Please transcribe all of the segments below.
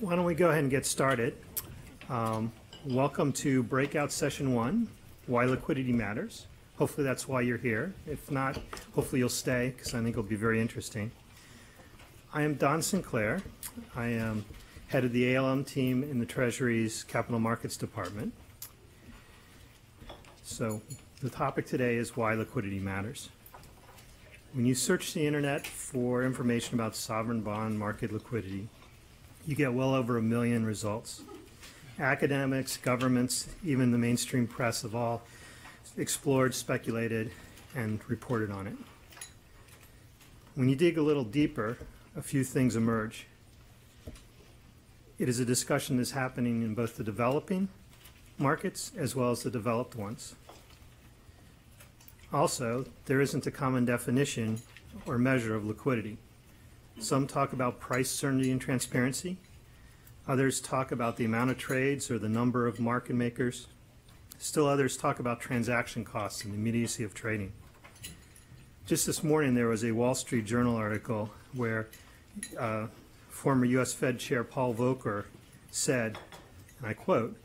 Why don't we go ahead and get started? Welcome to Breakout Session 1, Why Liquidity Matters. Hopefully that's why you're here. If not, hopefully you'll stay, because I think it'll be very interesting. I am Don Sinclair. I am head of the ALM team in the Treasury's Capital Markets Department. So the topic today is why liquidity matters. When you search the internet for information about sovereign bond market liquidity, you get well over 1 million results. Academics, governments, even the mainstream press have all explored, speculated, and reported on it. When you dig a little deeper, a few things emerge. It is a discussion that's happening in both the developing markets as well as the developed ones. Also, there isn't a common definition or measure of liquidity. Some talk about price certainty and transparency. Others talk about the amount of trades or the number of market makers. Still others talk about transaction costs and the immediacy of trading. Just this morning there was a Wall Street Journal article where former U.S. Fed Chair Paul Volcker said, and I quote,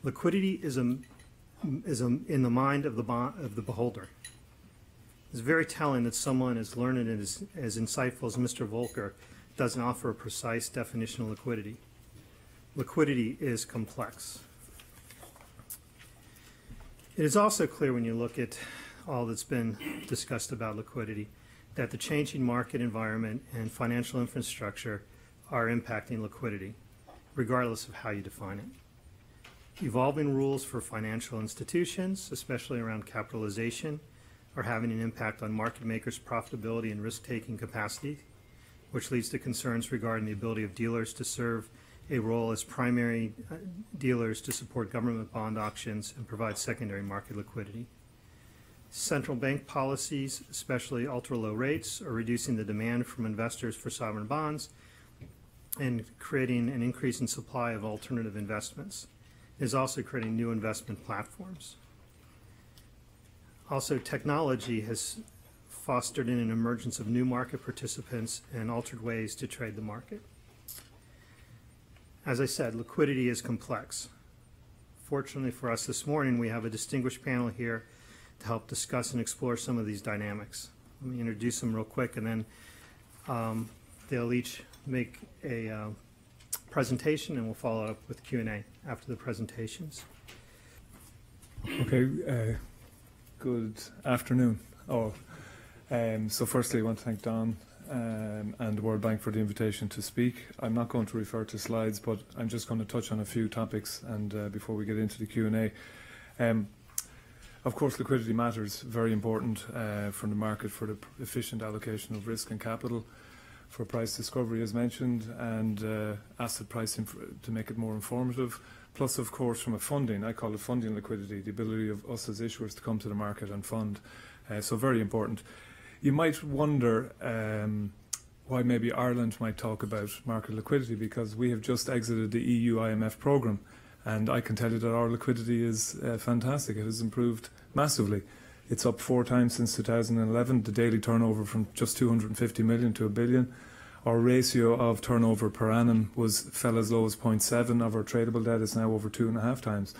"Liquidity is in the mind of the beholder." It's very telling that someone as learned and as insightful as Mr. Volcker doesn't offer a precise definition of liquidity. Liquidity is complex. It is also clear when you look at all that's been discussed about liquidity that the changing market environment and financial infrastructure are impacting liquidity, regardless of how you define it. Evolving rules for financial institutions, especially around capitalization, are having an impact on market makers' profitability and risk-taking capacity, which leads to concerns regarding the ability of dealers to serve a role as primary dealers to support government bond auctions and provide secondary market liquidity. Central bank policies, especially ultra-low rates, are reducing the demand from investors for sovereign bonds and creating an increase in supply of alternative investments. It is also creating new investment platforms. Also, technology has fostered in an emergence of new market participants and altered ways to trade the market. As I said, liquidity is complex. Fortunately for us this morning, we have a distinguished panel here to help discuss and explore some of these dynamics. Let me introduce them real quick, and then they'll each make a presentation, and we'll follow up with Q&A after the presentations. Okay. Good afternoon. So firstly, I want to thank Don and the World Bank for the invitation to speak. I'm not going to refer to slides, but I'm just going to touch on a few topics and before we get into the Q&A. Of course, liquidity matters, very important for the market, for the efficient allocation of risk and capital, for price discovery as mentioned, and asset pricing to make it more informative. Plus, of course, from a funding, I call it funding liquidity, the ability of us as issuers to come to the market and fund. So very important. You might wonder why maybe Ireland might talk about market liquidity, because we have just exited the EU IMF programme, and I can tell you that our liquidity is fantastic. It has improved massively. It's up 4 times since 2011, the daily turnover from just 250 million to 1 billion. Our ratio of turnover per annum fell as low as 0.7 of our tradable debt is now over 2.5 times.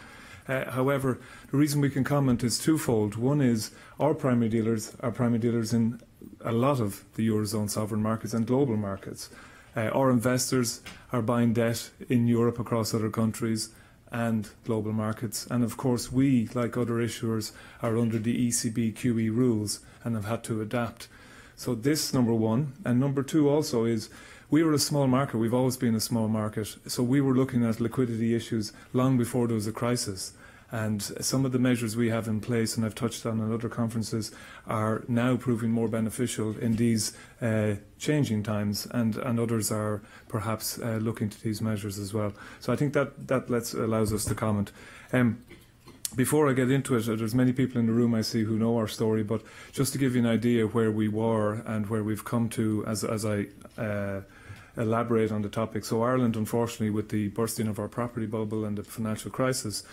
However, the reason we can comment is twofold. One is our primary dealers are primary dealers in a lot of the Eurozone sovereign markets and global markets. Our investors are buying debt in Europe across other countries and global markets. And of course, we, like other issuers, are under the ECB QE rules and have had to adapt. So this, number one. And number two also is we were a small market. We've always been a small market. So we were looking at liquidity issues long before there was a crisis. And some of the measures we have in place, and I've touched on in other conferences, are now proving more beneficial in these changing times, and others are perhaps looking to these measures as well. So I think that allows us to comment. Before I get into it, there's many people in the room I see who know our story, but just to give you an idea where we were and where we've come to as I elaborate on the topic. So Ireland, unfortunately, with the bursting of our property bubble and the financial crisis,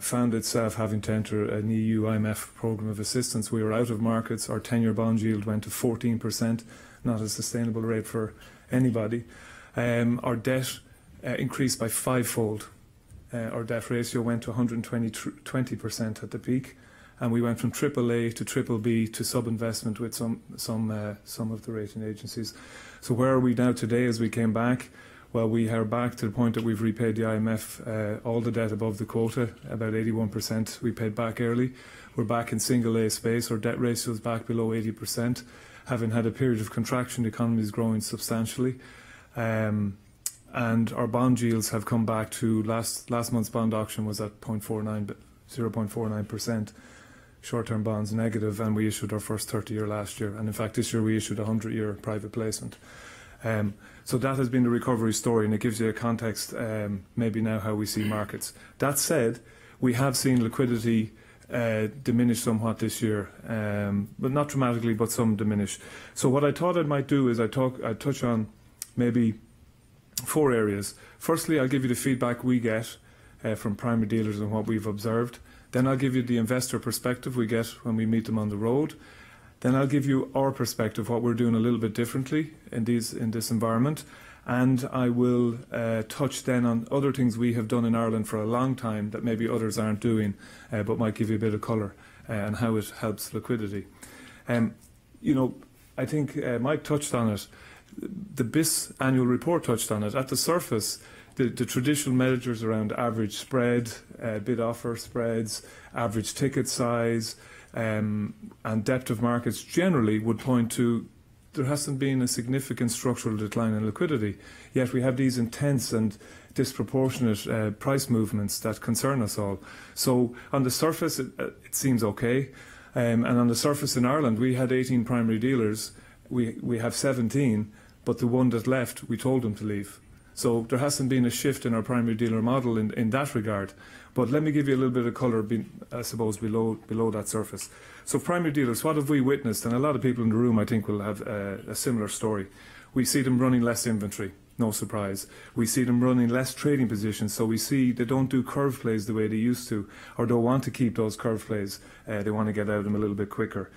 found itself having to enter an EU IMF programme of assistance. We were out of markets. Our 10-year bond yield went to 14%, not a sustainable rate for anybody. Our debt increased by fivefold. Our debt ratio went to 120% at the peak, and we went from AAA to BBB to sub-investment with some of the rating agencies. So where are we now today as we came back? Well, we are back to the point that we've repaid the IMF all the debt above the quota, about 81% we paid back early. We're back in single A space. Our debt ratio is back below 80%, having had a period of contraction. The economy is growing substantially. And our bond yields have come back to last month's bond auction was at 0.49%. Short-term bonds negative, and we issued our first 30-year last year. And in fact, this year we issued a 100-year private placement. So that has been the recovery story, and it gives you a context maybe now how we see markets. That said, we have seen liquidity diminish somewhat this year, but not dramatically, but some diminish. So what I thought I might do is I'd touch on maybe 4 areas. Firstly, I'll give you the feedback we get from primary dealers and what we've observed. Then I'll give you the investor perspective we get when we meet them on the road. Then I'll give you our perspective, what we're doing a little bit differently in this environment. And I will touch then on other things we have done in Ireland for a long time that maybe others aren't doing, but might give you a bit of colour and how it helps liquidity. I think Mike touched on it. The BIS annual report touched on it. At the surface, the traditional measures around average spread, bid-offer spreads, average ticket size, and depth of markets generally would point to there hasn't been a significant structural decline in liquidity. Yet we have these intense and disproportionate price movements that concern us all. So on the surface, it seems okay. And on the surface in Ireland, we had 18 primary dealers. We have 17. But the one that left, we told them to leave. So there hasn't been a shift in our primary dealer model in that regard. But let me give you a little bit of colour, I suppose, below that surface. So primary dealers, what have we witnessed? And a lot of people in the room, I think, will have a similar story. We see them running less inventory, no surprise. We see them running less trading positions. So we see they don't do curve plays the way they used to, or don't want to keep those curve plays. They want to get out of them a little bit quicker.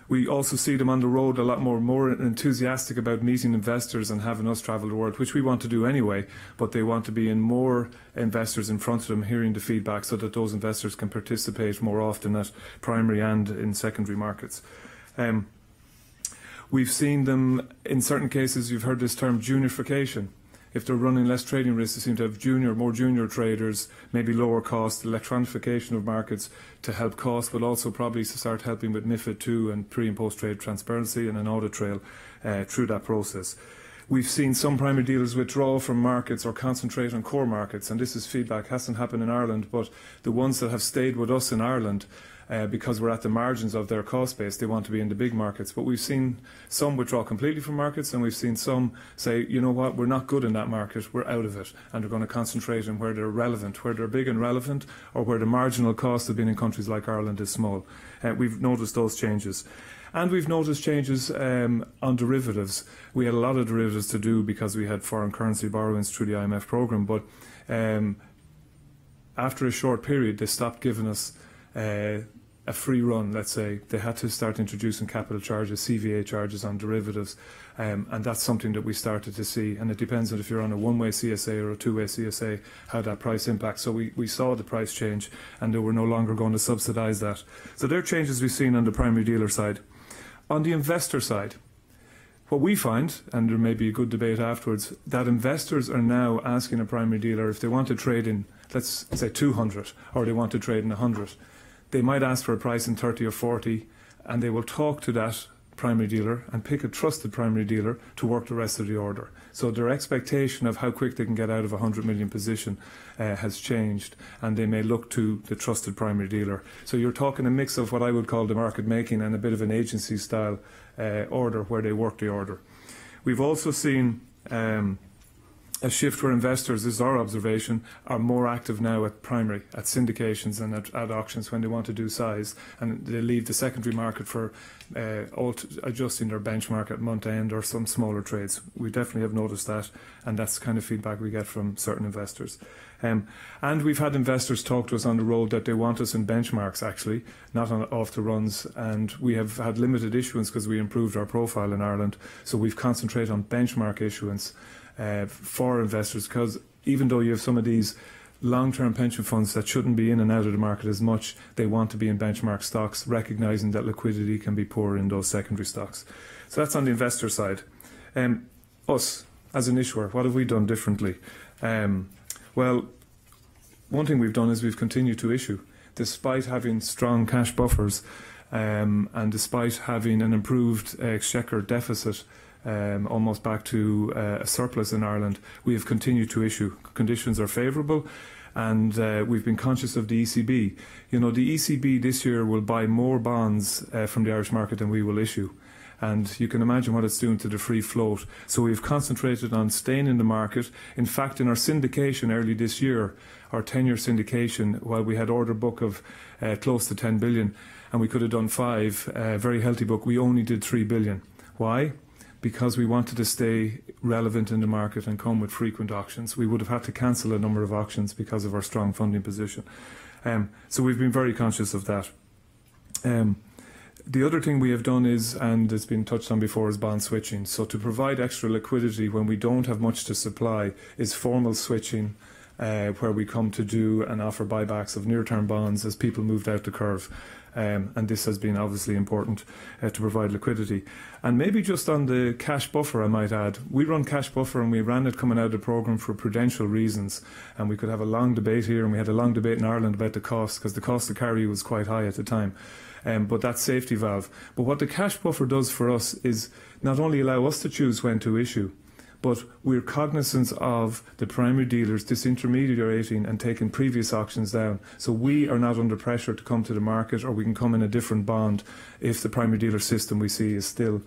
We also see them on the road a lot more enthusiastic about meeting investors and having us travel the world, which we want to do anyway, but they want to be in more investors in front of them, hearing the feedback so that those investors can participate more often at primary and in secondary markets. We've seen them, in certain cases, you've heard this term juniorification. If they're running less trading risks, they seem to have more junior traders, maybe lower cost, electronification of markets to help cost, but also probably to start helping with MiFID II and pre- and post-trade transparency and an audit trail through that process. We've seen some primary dealers withdraw from markets or concentrate on core markets, and this is feedback, hasn't happened in Ireland, but the ones that have stayed with us in Ireland because we're at the margins of their cost base, they want to be in the big markets. But we've seen some withdraw completely from markets, and we've seen some say, you know what, we're not good in that market, we're out of it, and they're going to concentrate on where they're relevant, where they're big and relevant, or where the marginal cost of being in countries like Ireland is small. We've noticed those changes. And we've noticed changes on derivatives. We had a lot of derivatives to do because we had foreign currency borrowings through the IMF programme, but after a short period, they stopped giving us a free run, let's say. They had to start introducing capital charges, CVA charges on derivatives, and that's something that we started to see. And it depends on if you're on a one-way CSA or a two-way CSA, how that price impacts. So we saw the price change, and they were no longer going to subsidise that. So there are changes we've seen on the primary dealer side. On the investor side, what we find, and there may be a good debate afterwards, that investors are now asking a primary dealer if they want to trade in, let's say 200, or they want to trade in 100. They might ask for a price in 30 or 40, and they will talk to that primary dealer and pick a trusted primary dealer to work the rest of the order. So their expectation of how quick they can get out of a 100 million position has changed, and they may look to the trusted primary dealer. So you're talking a mix of what I would call the market making and a bit of an agency style order where they work the order. We've also seen a shift where investors, this is our observation, are more active now at primary, at syndications and at auctions when they want to do size, and they leave the secondary market for adjusting their benchmark at month end or some smaller trades. We definitely have noticed that, and that's the kind of feedback we get from certain investors. And we've had investors talk to us on the road that they want us in benchmarks, actually, not off the runs, and we have had limited issuance because we improved our profile in Ireland, so we've concentrated on benchmark issuance. for investors, because even though you have some of these long-term pension funds that shouldn't be in and out of the market as much, they want to be in benchmark stocks, recognising that liquidity can be poor in those secondary stocks. So that's on the investor side. Us, as an issuer, what have we done differently? Well, one thing we've done is we've continued to issue, despite having strong cash buffers and despite having an improved exchequer deficit, almost back to a surplus in Ireland. We have continued to issue. Conditions are favourable, and we've been conscious of the ECB. You know, the ECB this year will buy more bonds from the Irish market than we will issue. And you can imagine what it's doing to the free float. So we've concentrated on staying in the market. In fact, in our syndication early this year, our 10-year syndication, while we had order book of close to 10 billion, and we could have done 5, very healthy book, we only did 3 billion. Why? Because we wanted to stay relevant in the market and come with frequent auctions. We would have had to cancel a number of auctions because of our strong funding position. So we've been very conscious of that. The other thing we have done is, and it's been touched on before, is bond switching. So to provide extra liquidity when we don't have much to supply is formal switching, where we come to do and offer buybacks of near-term bonds as people moved out the curve. And this has been obviously important to provide liquidity. And maybe just on the cash buffer, I might add, we run cash buffer and we ran it coming out of the programme for prudential reasons. And we could have a long debate here, and we had a long debate in Ireland about the cost, because the cost to carry was quite high at the time. But that safety valve. But what the cash buffer does for us is not only allow us to choose when to issue, but we're cognizant of the primary dealers disintermediating and taking previous auctions down. So we are not under pressure to come to the market, or we can come in a different bond if the primary dealer system we see is still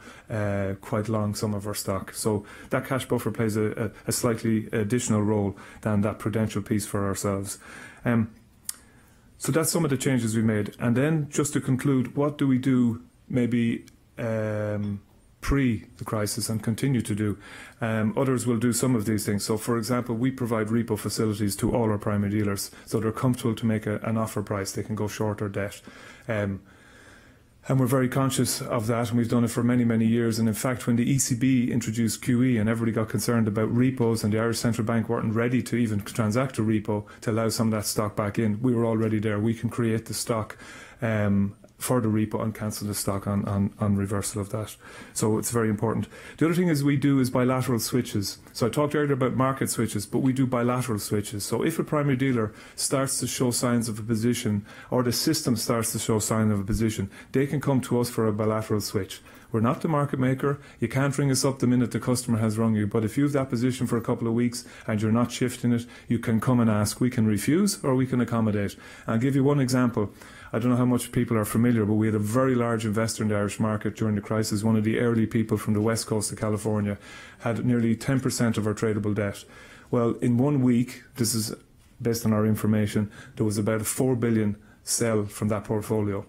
quite long some of our stock. So that cash buffer plays a slightly additional role than that prudential piece for ourselves. So that's some of the changes we made. And then just to conclude, what do we do maybe pre the crisis and continue to do? Others will do some of these things. So for example, we provide repo facilities to all our primary dealers, so they're comfortable to make an offer price. They can go short or debt. And we're very conscious of that, and we've done it for many, many years. And in fact, when the ECB introduced QE and everybody got concerned about repos, and the Irish Central Bank weren't ready to even transact a repo to allow some of that stock back in, we were already there. We can create the stock for the repo and cancel the stock on reversal of that. So it's very important. The other thing is we do is bilateral switches. So I talked earlier about market switches, but we do bilateral switches. So if a primary dealer starts to show signs of a position, or the system starts to show signs of a position, they can come to us for a bilateral switch. We're not the market maker. You can't ring us up the minute the customer has rung you. But if you have that position for a couple of weeks and you're not shifting it, you can come and ask. We can refuse or we can accommodate. I'll give you one example. I don't know how much people are familiar, but we had a very large investor in the Irish market during the crisis. One of the early people from the west coast of California had nearly 10% of our tradable debt. Well, in 1 week, this is based on our information, there was about a 4 billion sell from that portfolio.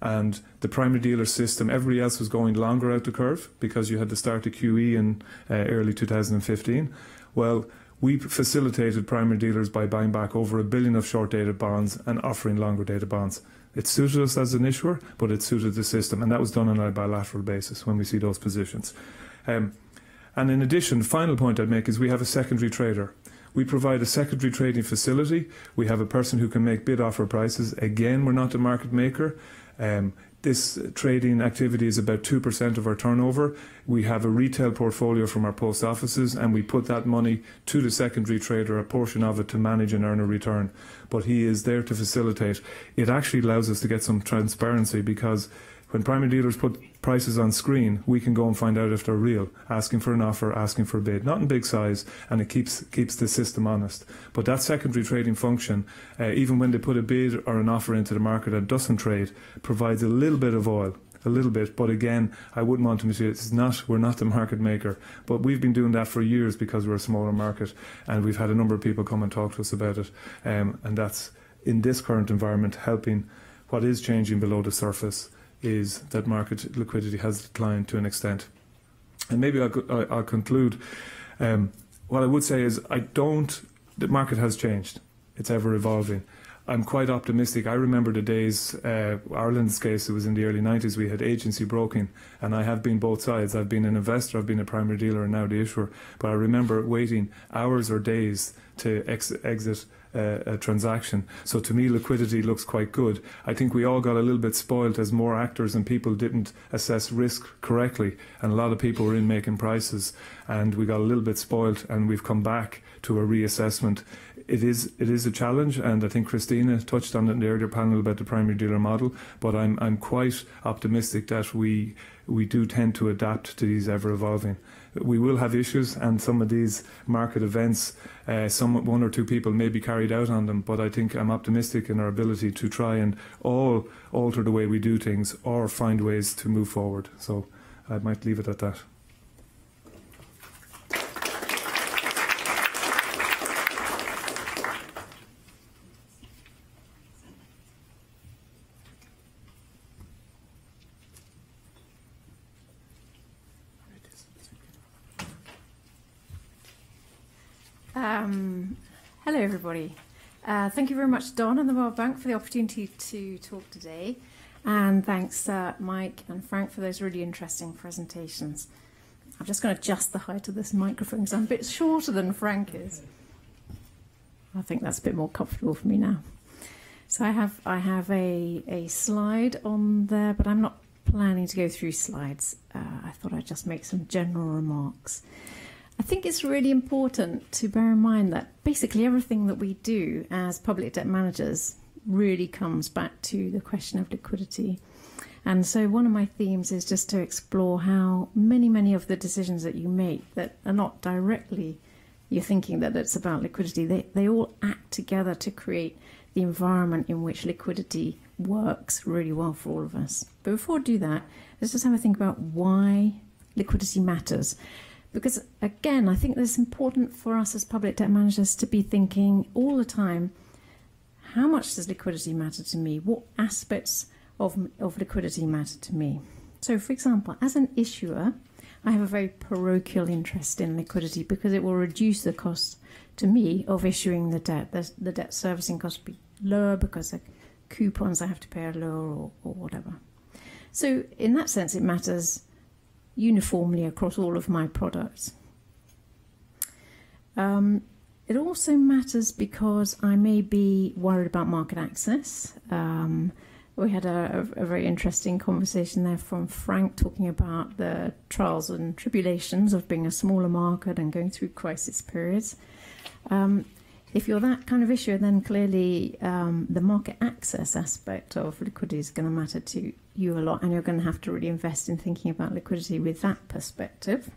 And the primary dealer system, everybody else was going longer out the curve because you had to start the QE in early 2015. Well, we facilitated primary dealers by buying back over $1 billion of short-dated bonds and offering longer-dated bonds. It suited us as an issuer, but it suited the system, and that was done on a bilateral basis when we see those positions. And in addition, the final point I'd make is we have a secondary trader. We provide a secondary trading facility. We have a person who can make bid-offer prices. Again, we're not a market maker. This trading activity is about 2% of our turnover. We have a retail portfolio from our post offices, and we put that money to the secondary trader, a portion of it, to manage and earn a return. But he is there to facilitate. It actually allows us to get some transparency, because when primary dealers put prices on screen, we can go and find out if they're real, asking for an offer, asking for a bid, not in big size, and it keeps the system honest. But that secondary trading function, even when they put a bid or an offer into the market that doesn't trade, provides a little bit of oil, a little bit. But again, I wouldn't want to mislead. We're not the market maker, but we've been doing that for years because we're a smaller market, and we've had a number of people come and talk to us about it, and that's, in this current environment, helping. What is changing below the surface is that market liquidity has declined to an extent. And maybe I'll conclude. What I would say is the market has changed. It's ever evolving. I'm quite optimistic. I remember the days, Ireland's case, it was in the early 90s, we had agency broking, and I have been both sides. I've been an investor, I've been a primary dealer, and now the issuer. But I remember waiting hours or days to exit a transaction. So to me, liquidity looks quite good. I think we all got a little bit spoilt as more actors and people didn't assess risk correctly, and a lot of people were in making prices, and we got a little bit spoilt, and we've come back to a reassessment. It is a challenge, and I think Christina touched on it in the earlier panel about the primary dealer model, but I'm quite optimistic that we do tend to adapt to these ever evolving. We will have issues, and some of these market events, one or two people may be carried out on them, but I think I'm optimistic in our ability to try and all alter the way we do things or find ways to move forward. So I might leave it at that. Hello everybody. Thank you very much, Don and the World Bank, for the opportunity to talk today, and thanks Mike and Frank for those really interesting presentations. I'm just going to adjust the height of this microphone because I'm a bit shorter than Frank is. I think that's a bit more comfortable for me now. So I have a slide on there, but I'm not planning to go through slides. I thought I'd just make some general remarks. I think it's really important to bear in mind that basically everything that we do as public debt managers really comes back to the question of liquidity. And so one of my themes is just to explore how many of the decisions that you make that are not directly you're thinking that it's about liquidity, they all act together to create the environment in which liquidity works really well for all of us. But before I do that, let's just have a think about why liquidity matters. Because, again, I think it's important for us as public debt managers to be thinking all the time, how much does liquidity matter to me? What aspects of liquidity matter to me? So, for example, as an issuer, I have a very parochial interest in liquidity because it will reduce the cost to me of issuing the debt. The debt servicing cost will be lower because the coupons I have to pay are lower or whatever. So, in that sense, it matters uniformly across all of my products. It also matters because I may be worried about market access. We had a very interesting conversation there from Frank talking about the trials and tribulations of being a smaller market and going through crisis periods. If you're that kind of issuer, then clearly the market access aspect of liquidity is going to matter to you a lot, and you're going to have to really invest in thinking about liquidity with that perspective.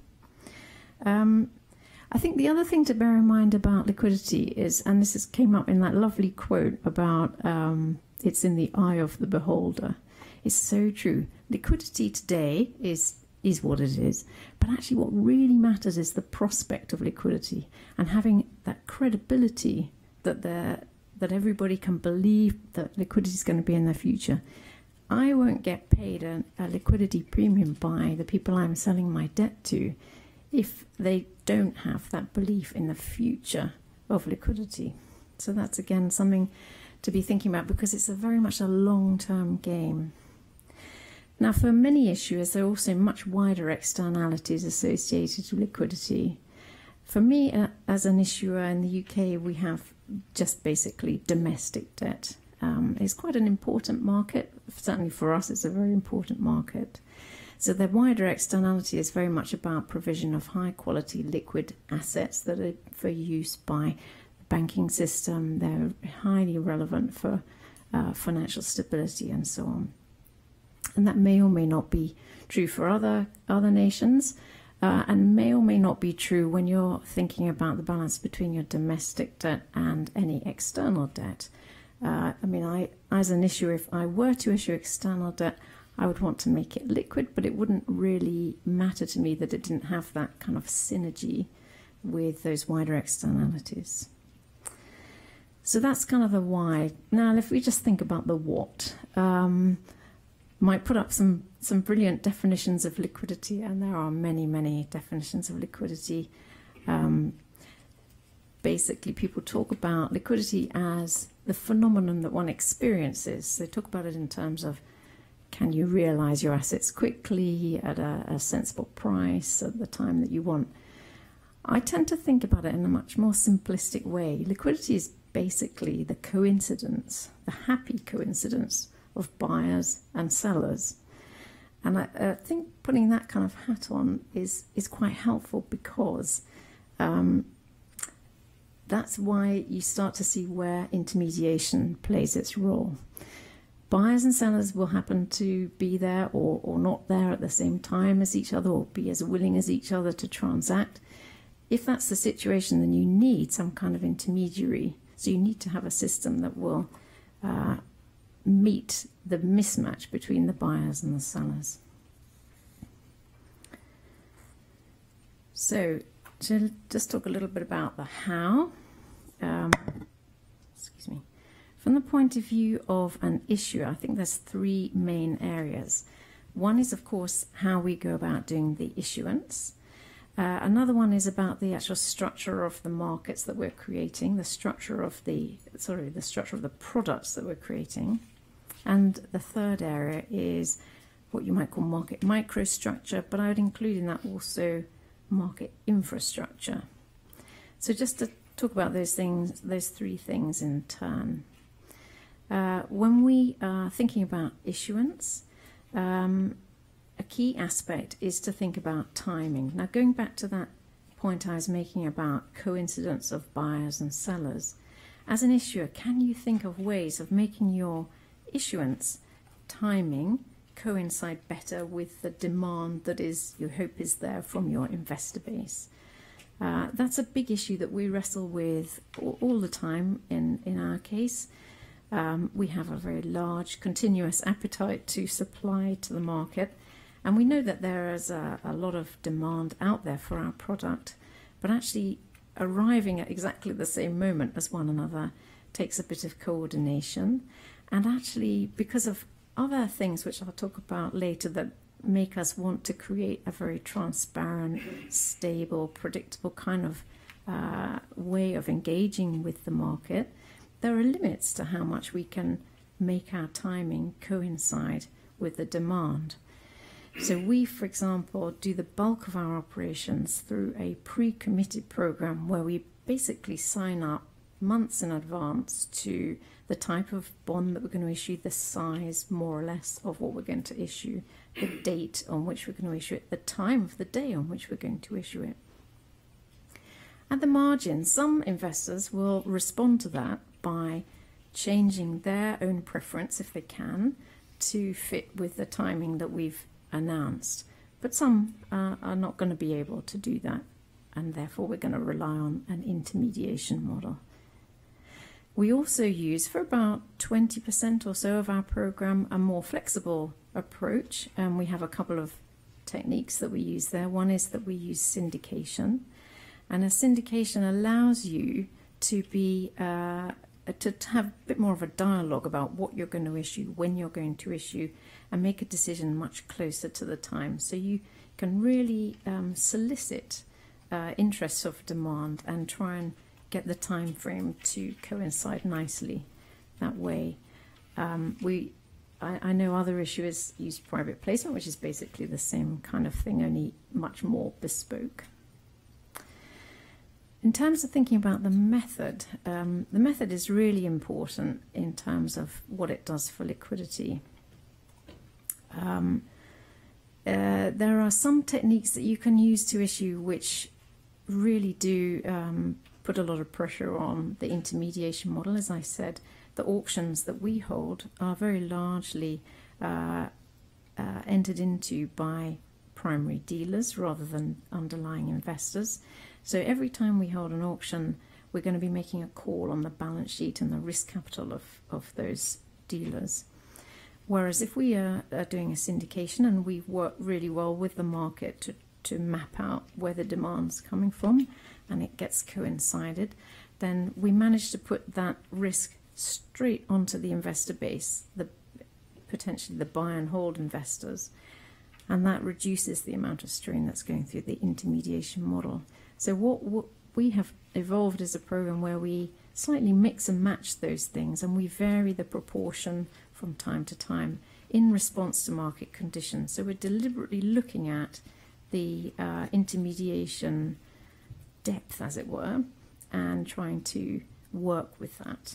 I think the other thing to bear in mind about liquidity is, and this came up in that lovely quote about it's in the eye of the beholder. It's so true. Liquidity today is what it is. But actually what really matters is the prospect of liquidity and having that credibility that everybody can believe that liquidity is going to be in the future. I won't get paid a liquidity premium by the people I'm selling my debt to if they don't have that belief in the future of liquidity. So that's again something to be thinking about because it's very much a long-term game. Now, for many issuers, there are also much wider externalities associated with liquidity. For me, as an issuer in the UK, we have just basically domestic debt. It's quite an important market. Certainly for us, it's a very important market. So the wider externality is very much about provision of high-quality liquid assets that are for use by the banking system. They're highly relevant for financial stability and so on. And that may or may not be true for other nations, and may or may not be true when you're thinking about the balance between your domestic debt and any external debt. I mean, as an issuer, if I were to issue external debt, I would want to make it liquid, but it wouldn't really matter to me that it didn't have that kind of synergy with those wider externalities. So that's kind of the why. Now, if we just think about the what, might put up some brilliant definitions of liquidity, and there are many definitions of liquidity. Basically, people talk about liquidity as the phenomenon that one experiences. They talk about it in terms of, can you realize your assets quickly at a sensible price at the time that you want? I tend to think about it in a much more simplistic way. Liquidity is basically the coincidence, the happy coincidence of buyers and sellers. And I think putting that kind of hat on is quite helpful, because that's why you start to see where intermediation plays its role. Buyers and sellers will happen to be there or not there at the same time as each other, or be as willing as each other to transact. If that's the situation, then you need some kind of intermediary. So you need to have a system that will meet the mismatch between the buyers and the sellers. So to just talk a little bit about the how. Excuse me. From the point of view of an issuer, I think there's three main areas. One is, of course, how we go about doing the issuance. Another one is about the actual structure of the markets that we're creating, the structure of the products that we're creating. And the third area is what you might call market microstructure, but I would include in that also market infrastructure. So just to talk about those things, those three things in turn. When we are thinking about issuance, a key aspect is to think about timing. Now, going back to that point I was making about coincidence of buyers and sellers, as an issuer, can you think of ways of making your issuance timing coincide better with the demand that you hope is there from your investor base? That's a big issue that we wrestle with all the time in our case. We have a very large continuous appetite to supply to the market, and we know that there is a lot of demand out there for our product, but actually arriving at exactly the same moment as one another takes a bit of coordination. And actually, because of other things which I'll talk about later that make us want to create a very transparent, stable, predictable kind of way of engaging with the market, there are limits to how much we can make our timing coincide with the demand. So we, for example, do the bulk of our operations through a pre-committed program where we basically sign up months in advance to the type of bond that we're going to issue, the size more or less of what we're going to issue, the date on which we're going to issue it, the time of the day on which we're going to issue it. At the margin, some investors will respond to that by changing their own preference, if they can, to fit with the timing that we've announced. But some are not going to be able to do that, and therefore we're going to rely on an intermediation model. We also use, for about 20% or so of our program, a more flexible approach, and we have a couple of techniques that we use there. One is that we use syndication, and a syndication allows you to be to have a bit more of a dialogue about what you're going to issue, when you're going to issue, and make a decision much closer to the time. So you can really solicit interests of demand and try and get the time frame to coincide nicely that way. I know other issuers use private placement, which is basically the same kind of thing, only much more bespoke. In terms of thinking about the method is really important in terms of what it does for liquidity. There are some techniques that you can use to issue which really do put a lot of pressure on the intermediation model. As I said, the auctions that we hold are very largely entered into by primary dealers rather than underlying investors. So every time we hold an auction, we're going to be making a call on the balance sheet and the risk capital of those dealers. Whereas if we are doing a syndication and we work really well with the market to map out where the demand's coming from and it gets coincided, then we manage to put that risk straight onto the investor base, potentially the buy and hold investors, and that reduces the amount of strain that's going through the intermediation model. So what we have evolved as a program where we slightly mix and match those things, and we vary the proportion from time to time in response to market conditions. So we're deliberately looking at the intermediation depth, as it were, and trying to work with that.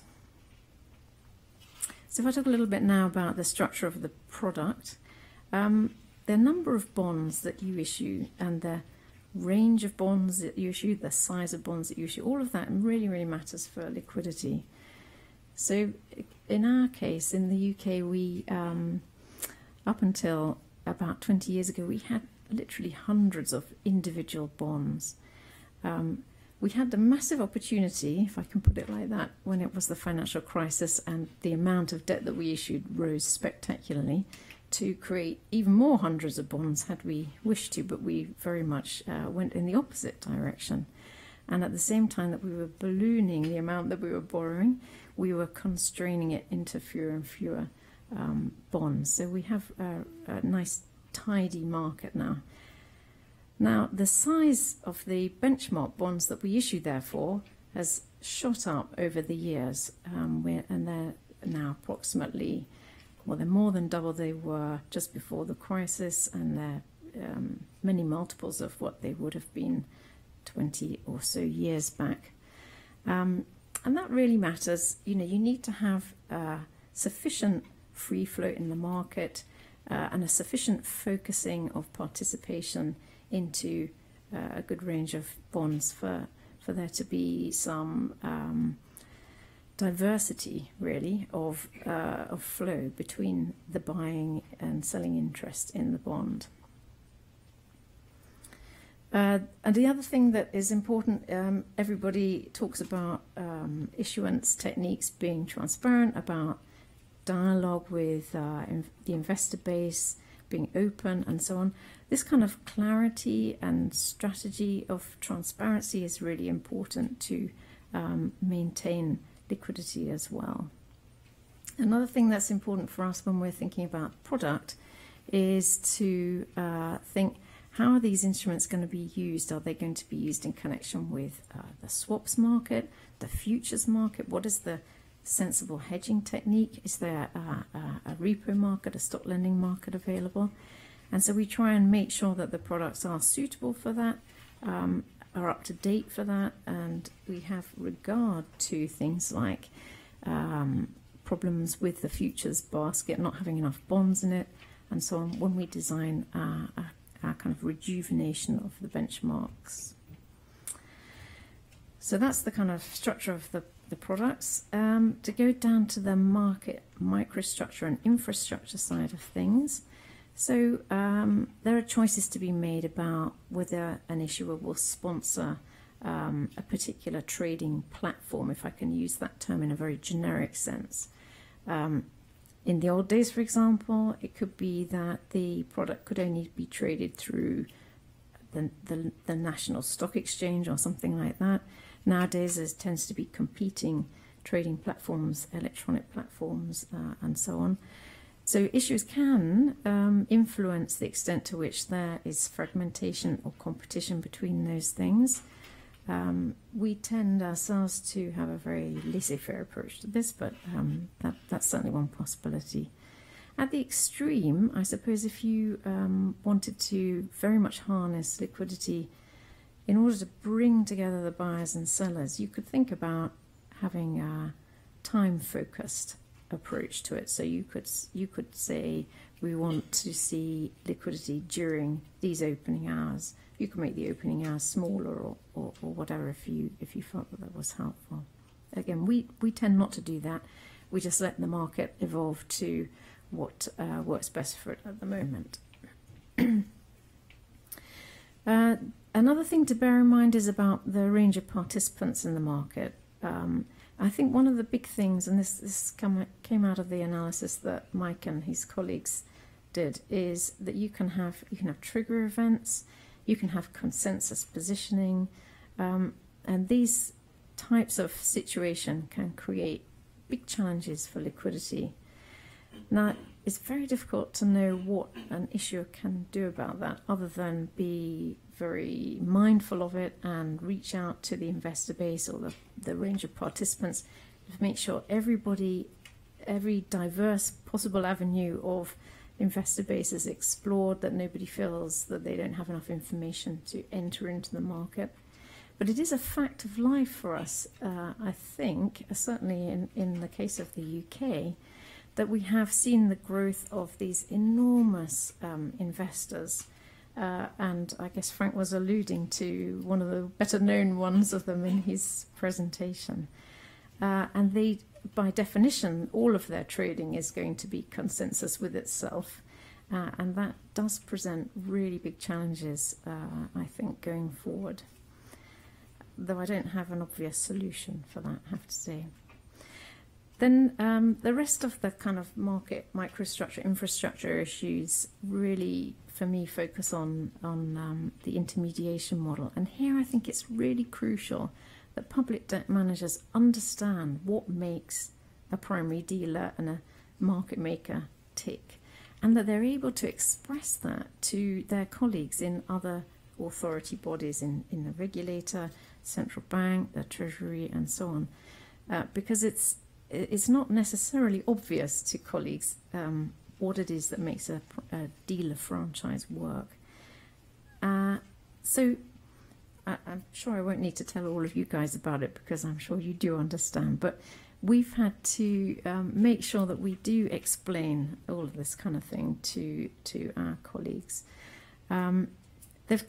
So if I talk a little bit now about the structure of the product, the number of bonds that you issue and the range of bonds that you issue, the size of bonds that you issue, all of that really, really matters for liquidity. So in our case, in the UK, we, up until about 20 years ago, we had literally hundreds of individual bonds. We had the massive opportunity, if I can put it like that, when it was the financial crisis and the amount of debt that we issued rose spectacularly, to create even more hundreds of bonds had we wished to, but we very much went in the opposite direction. And at the same time that we were ballooning the amount that we were borrowing, we were constraining it into fewer and fewer bonds. So we have a nice tidy market now. Now, the size of the benchmark bonds that we issue, therefore, has shot up over the years, and they're now approximately, well, they're more than double they were just before the crisis, and they're many multiples of what they would have been 20 or so years back. And that really matters. You know, you need to have sufficient free float in the market and a sufficient focusing of participation into a good range of bonds for there to be some diversity, really, of flow between the buying and selling interest in the bond. And the other thing that is important, everybody talks about issuance techniques being transparent, about dialogue with the investor base, being open, and so on. This kind of clarity and strategy of transparency is really important to maintain liquidity as well. Another thing that's important for us when we're thinking about product is to think, how are these instruments going to be used? Are they going to be used in connection with the swaps market, the futures market? What is the sensible hedging technique? Is there a repo market, a stock lending market available? And so we try and make sure that the products are suitable for that, are up to date for that, and we have regard to things like problems with the futures basket, not having enough bonds in it, and so on, when we design our kind of rejuvenation of the benchmarks. So that's the kind of structure of the products. To go down to the market microstructure and infrastructure side of things, so there are choices to be made about whether an issuer will sponsor a particular trading platform, if I can use that term in a very generic sense. In the old days, for example, it could be that the product could only be traded through the National Stock Exchange or something like that. Nowadays, there tends to be competing trading platforms, electronic platforms, and so on. So issuers can influence the extent to which there is fragmentation or competition between those things. We tend ourselves to have a very laissez-faire approach to this, but that's certainly one possibility. At the extreme, I suppose, if you wanted to very much harness liquidity in order to bring together the buyers and sellers, you could think about having a time-focused approach to it. So you could say, we want to see liquidity during these opening hours. You can make the opening hours smaller or whatever if you felt that was helpful. Again, we tend not to do that. We just let the market evolve to what works best for it at the moment. Another thing to bear in mind is about the range of participants in the market. I think one of the big things, and this came out of the analysis that Mike and his colleagues did, is that you can have trigger events, you can have consensus positioning, and these types of situation can create big challenges for liquidity. Now, it's very difficult to know what an issuer can do about that, other than be very mindful of it and reach out to the investor base or the range of participants to make sure everybody, every diverse possible avenue of investor base is explored, that nobody feels that they don't have enough information to enter into the market. But it is a fact of life for us, I think, certainly in the case of the UK, that we have seen the growth of these enormous investors. And I guess Frank was alluding to one of the better known ones of them in his presentation. And they, by definition, all of their trading is going to be consensus with itself. And that does present really big challenges, I think, going forward. Though I don't have an obvious solution for that, I have to say. Then the rest of the kind of market microstructure, infrastructure issues really, for me, focus on the intermediation model. And here I think it's really crucial that public debt managers understand what makes a primary dealer and a market maker tick, and that they're able to express that to their colleagues in other authority bodies, in the regulator, central bank, the treasury, and so on, because it's not necessarily obvious to colleagues what it is that makes a dealer franchise work. So I'm sure I won't need to tell all of you guys about it, because I'm sure you do understand, but we've had to make sure that we do explain all of this kind of thing to our colleagues.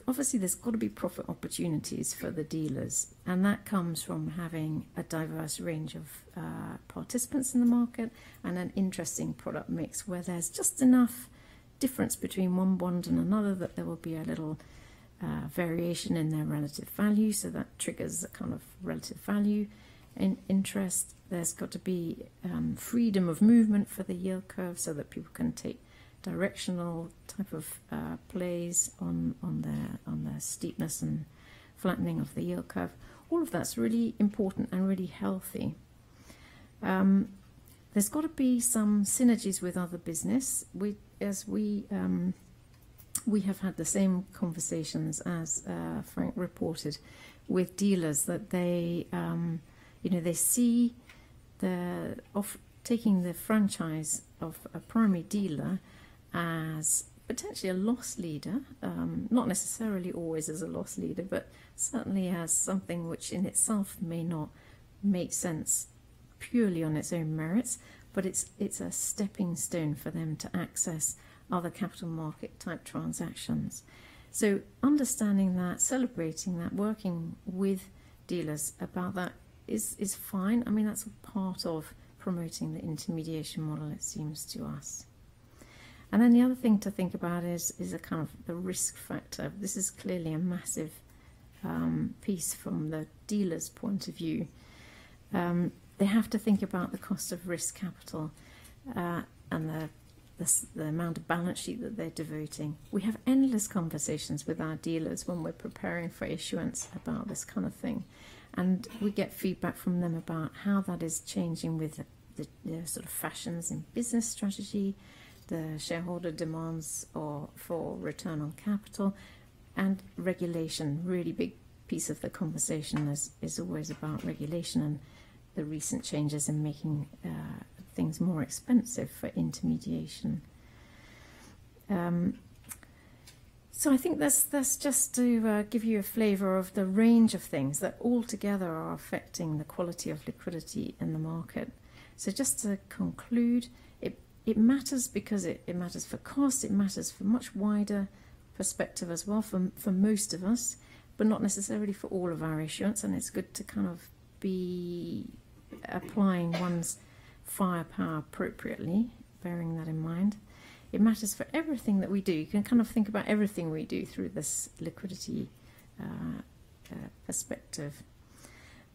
Obviously, there's got to be profit opportunities for the dealers, and that comes from having a diverse range of participants in the market and an interesting product mix where there's just enough difference between one bond and another that there will be a little variation in their relative value, so that triggers a kind of relative value in interest. There's got to be freedom of movement for the yield curve so that people can take directional type of plays on their steepness and flattening of the yield curve. All of that's really important and really healthy. There's got to be some synergies with other business. We have had the same conversations as Frank reported with dealers, that they they see taking the franchise of a primary dealer as potentially a loss leader, not necessarily always as a loss leader, but certainly as something which in itself may not make sense purely on its own merits, but it's a stepping stone for them to access other capital market type transactions. So understanding that, celebrating that, working with dealers about that is fine. I mean, that's a part of promoting the intermediation model, it seems to us. And then the other thing to think about is a kind of the risk factor. This is clearly a massive piece from the dealer's point of view. They have to think about the cost of risk capital and the amount of balance sheet that they're devoting. We have endless conversations with our dealers when we're preparing for issuance about this kind of thing, and we get feedback from them about how that is changing with the sort of fashions in business strategy, the shareholder demands for return on capital, and regulation. Really big piece of the conversation is always about regulation and the recent changes in making things more expensive for intermediation. So I think that's just to give you a flavour of the range of things that altogether are affecting the quality of liquidity in the market. So just to conclude, it matters because it matters for cost, it matters for much wider perspective as well for most of us, but not necessarily for all of our issuance, and it's good to kind of be applying one's firepower appropriately, bearing that in mind. It matters for everything that we do. You can kind of think about everything we do through this liquidity perspective.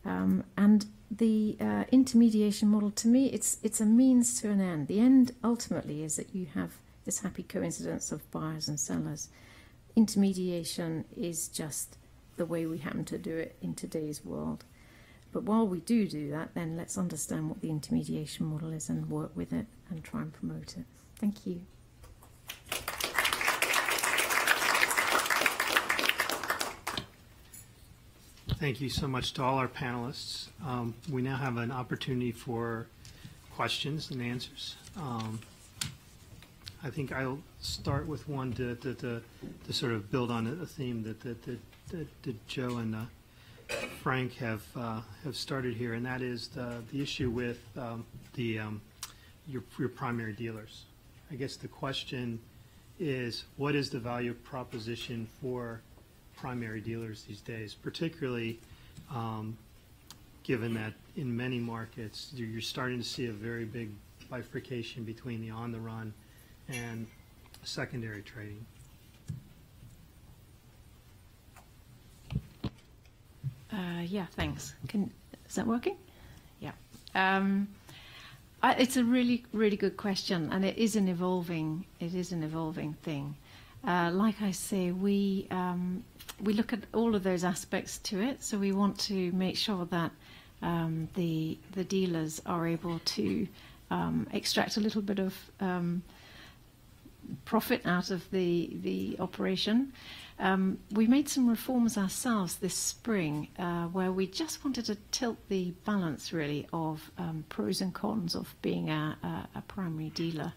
And the intermediation model, to me, it's a means to an end. The end ultimately is that you have this happy coincidence of buyers and sellers. Intermediation is just the way we happen to do it in today's world. But while we do that, then let's understand what the intermediation model is and work with it and try and promote it. Thank you. Thank you so much to all our panelists. We now have an opportunity for questions and answers. I think I'll start with one to sort of build on a theme that Joe and Frank have started here, and that is the issue with your primary dealers. I guess the question is, what is the value proposition for primary dealers these days, particularly given that in many markets you're starting to see a very big bifurcation between the on-the-run and secondary trading. Yeah, thanks. Is that working? Yeah. It's a really, really good question, and it is an evolving thing. Like I say, we look at all of those aspects to it. So we want to make sure that the dealers are able to extract a little bit of profit out of the operation. We made some reforms ourselves this spring where we just wanted to tilt the balance really of pros and cons of being a primary dealer.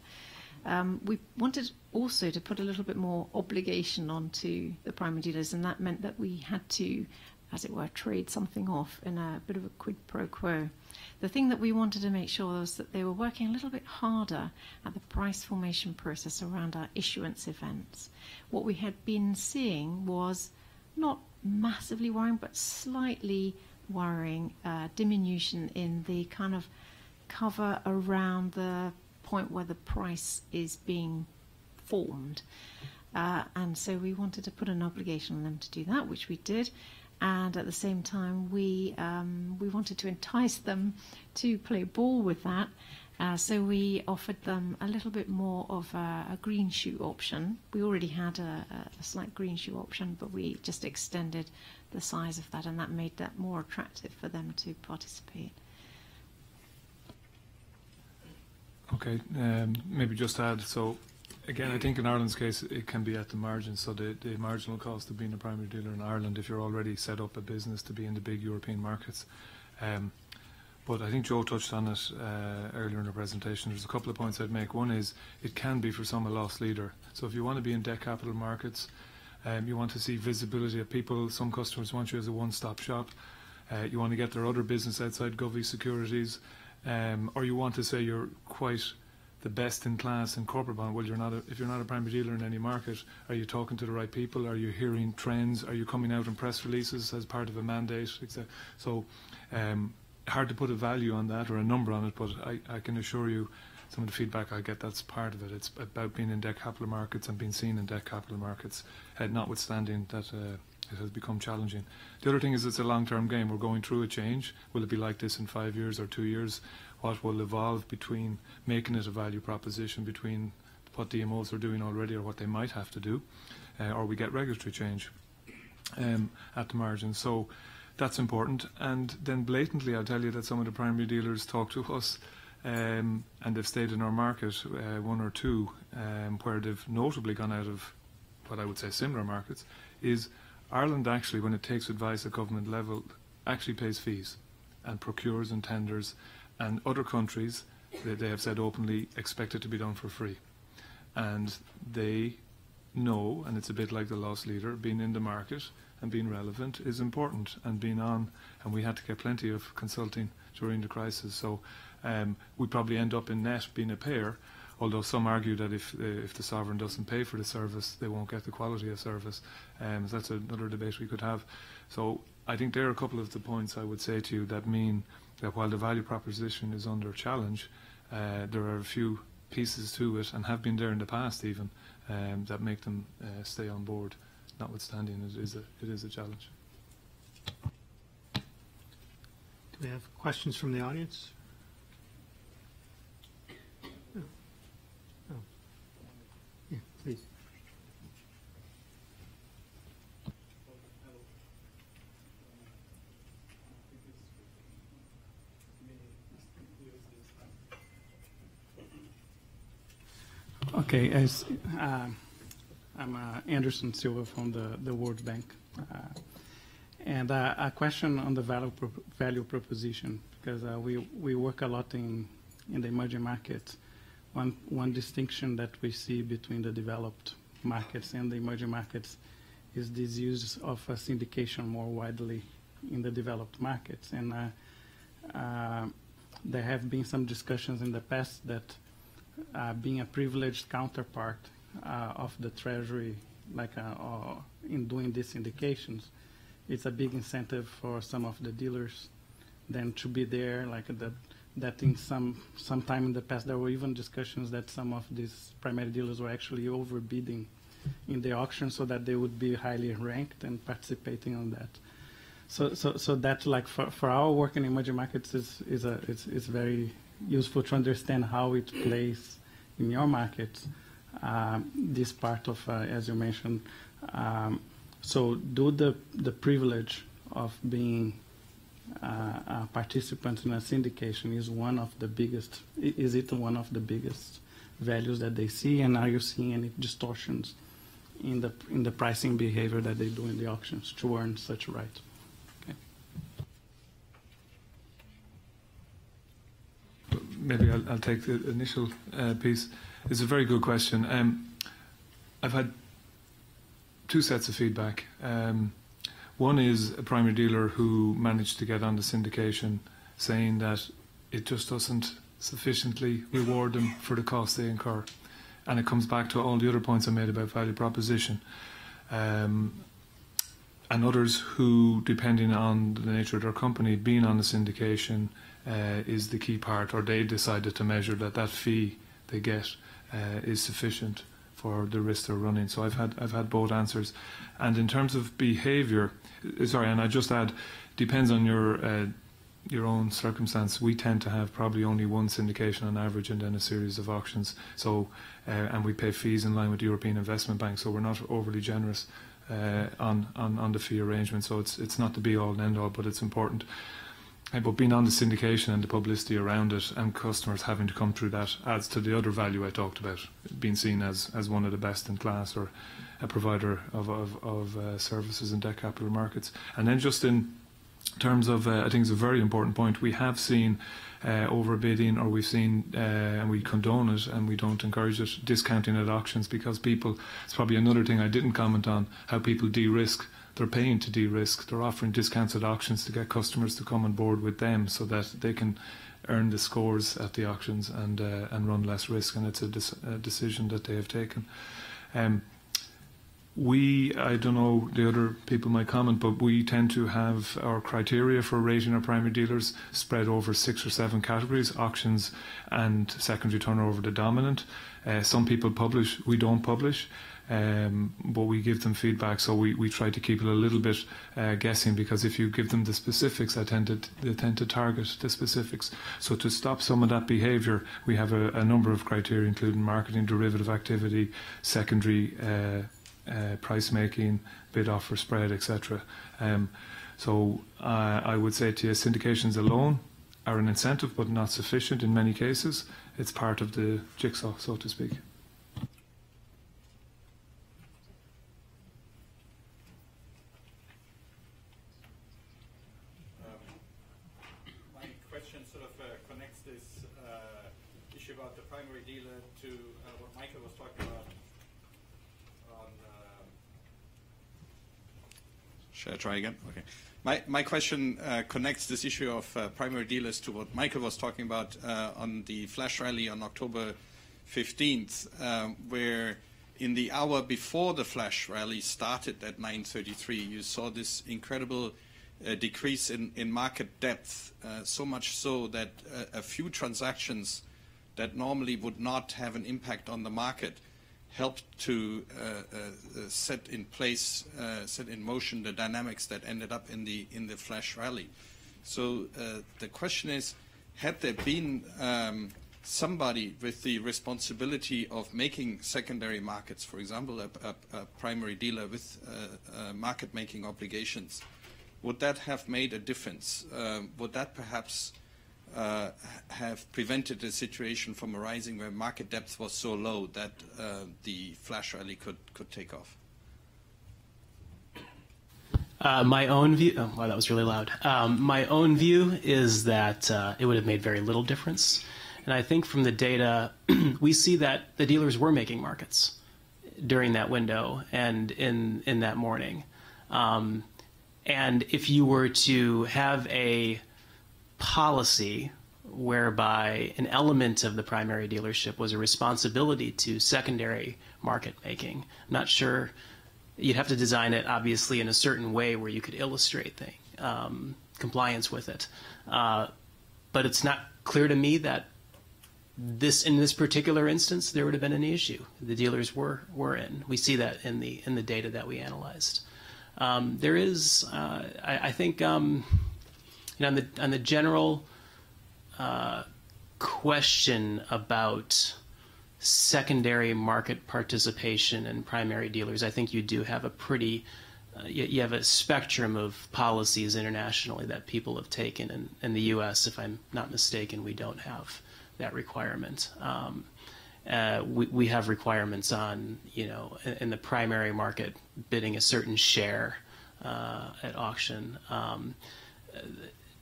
We wanted also to put a little bit more obligation onto the primary dealers, and that meant that we had to, as it were, trade something off in a bit of a quid pro quo. The thing that we wanted to make sure was that they were working a little bit harder at the price formation process around our issuance events. What we had been seeing was not massively worrying, but slightly worrying diminution in the kind of cover around the point where the price is being formed. And so we wanted to put an obligation on them to do that, which we did. And at the same time, we wanted to entice them to play ball with that. So we offered them a little bit more of a green shoe option. We already had a slight green shoe option, but we just extended the size of that, and that made that more attractive for them to participate. Okay, maybe just to add, so again, I think in Ireland's case, it can be at the margin. So the marginal cost of being a primary dealer in Ireland, if you're already set up a business to be in the big European markets. But I think Joe touched on it earlier in the presentation. There's a couple of points I'd make. One is it can be for some a loss leader. So if you want to be in debt capital markets, you want to see visibility of people. Some customers want you as a one-stop shop. You want to get their other business outside Govy Securities. Or you want to say you're quite the best in class in corporate bond. Well, if you're not a primary dealer in any market, are you talking to the right people? Are you hearing trends? Are you coming out in press releases as part of a mandate? So hard to put a value on that or a number on it, but I can assure you some of the feedback I get, that's part of it. It's about being in debt capital markets and being seen in debt capital markets, notwithstanding that it has become challenging. The other thing is it's a long-term game. We're going through a change. Will it be like this in 5 years or 2 years? What will evolve between making it a value proposition between what DMOs are doing already or what they might have to do, or we get regulatory change at the margin. So that's important. And then blatantly, I'll tell you that some of the primary dealers talk to us and they've stayed in our market, one or two, where they've notably gone out of what I would say similar markets, is Ireland actually, when it takes advice at government level, actually pays fees and procures and tenders, and other countries, they have said openly, expect it to be done for free. And they know, and it's a bit like the loss leader, being in the market and being relevant is important, and being on, and we had to get plenty of consulting during the crisis. So we probably end up in net being a payer, although some argue that if the sovereign doesn't pay for the service, they won't get the quality of service. So that's another debate we could have. So I think there are a couple of the points I would say to you that mean that while the value proposition is under challenge, there are a few pieces to it, and have been there in the past even, that make them stay on board, notwithstanding it is a challenge. Do we have questions from the audience? Yeah, please. Okay, I'm Anderson Silva from the World Bank, And a question on the value proposition, because we work a lot in the emerging markets. One distinction that we see between the developed markets and the emerging markets is this use of syndication more widely in the developed markets. And there have been some discussions in the past that being a privileged counterpart of the Treasury, like in doing these syndications, it's a big incentive for some of the dealers then to be there, like that in some time in the past there were even discussions that some of these primary dealers were actually overbidding in the auction so that they would be highly ranked and participating on that. So that, like, for our work in emerging markets is very useful to understand how it plays in your markets, this part of, as you mentioned. So do the privilege of being a participant in a syndication is one of the biggest, is it one of the biggest values that they see, and are you seeing any distortions in the pricing behavior that they do in the auctions to earn such a right? Okay. Maybe I'll take the initial piece. It's a very good question. I've had two sets of feedback. One is a primary dealer who managed to get on the syndication saying that it just doesn't sufficiently reward them for the cost they incur. And it comes back to all the other points I made about value proposition. And others who, depending on the nature of their company, being on the syndication is the key part, or they decided to measure that fee they get is sufficient for the risk they're running. So I've had both answers. And in terms of behaviour, and I just add, depends on your own circumstance. We tend to have probably only one syndication on average, and then a series of auctions. So and we pay fees in line with the European Investment Bank, so we're not overly generous on the fee arrangement. So it's not the be all and end all, but it's important. But being on the syndication and the publicity around it, and customers having to come through that, adds to the other value I talked about, being seen as one of the best in class, or a provider of services in debt capital markets. And then just in terms of, I think it's a very important point, we have seen overbidding, or we've seen, and we condone it and we don't encourage it, discounting at auctions, because people, it's probably another thing I didn't comment on, how people de-risk. They're paying to de-risk. They're offering discounts at auctions to get customers to come on board with them, so that they can earn the scores at the auctions and run less risk. And it's a decision that they have taken. I don't know, the other people might comment, but we tend to have our criteria for rating our primary dealers spread over 6 or 7 categories: auctions and secondary turnover, the dominant. Some people publish, we don't publish. But we give them feedback, so we try to keep it a little bit guessing, because if you give them the specifics, they tend to target the specifics. So to stop some of that behaviour, we have a number of criteria, including marketing, derivative activity, secondary price making, bid offer spread, etc. So I would say to you, syndications alone are an incentive, but not sufficient in many cases. It's part of the jigsaw, so to speak. About the primary dealer to what Michael was talking about on... Should I try again? Okay. My question connects this issue of primary dealers to what Michael was talking about on the flash rally on October 15th, where in the hour before the flash rally started at 9:33, you saw this incredible decrease in market depth, so much so that a few transactions that normally would not have an impact on the market helped to set in motion the dynamics that ended up in the flash rally. So the question is, had there been somebody with the responsibility of making secondary markets, for example, a primary dealer with market making obligations, would that have made a difference? Would that perhaps have prevented a situation from arising where market depth was so low that the flash rally could take off? My own view, oh, wow, that was really loud. My own view is that it would have made very little difference. And I think from the data, we see that the dealers were making markets during that window and in that morning. And if you were to have a policy whereby an element of the primary dealership was a responsibility to secondary market making, I'm not sure. You'd have to design it, obviously, in a certain way where you could illustrate compliance with it. But it's not clear to me that in this particular instance, there would have been any issue. The dealers were in. We see that in the data that we analyzed. There is, I think, on the general question about secondary market participation in primary dealers, I think you do have a pretty, you have a spectrum of policies internationally that people have taken. In the U.S., if I'm not mistaken, we don't have that requirement. We have requirements on, in the primary market, bidding a certain share at auction.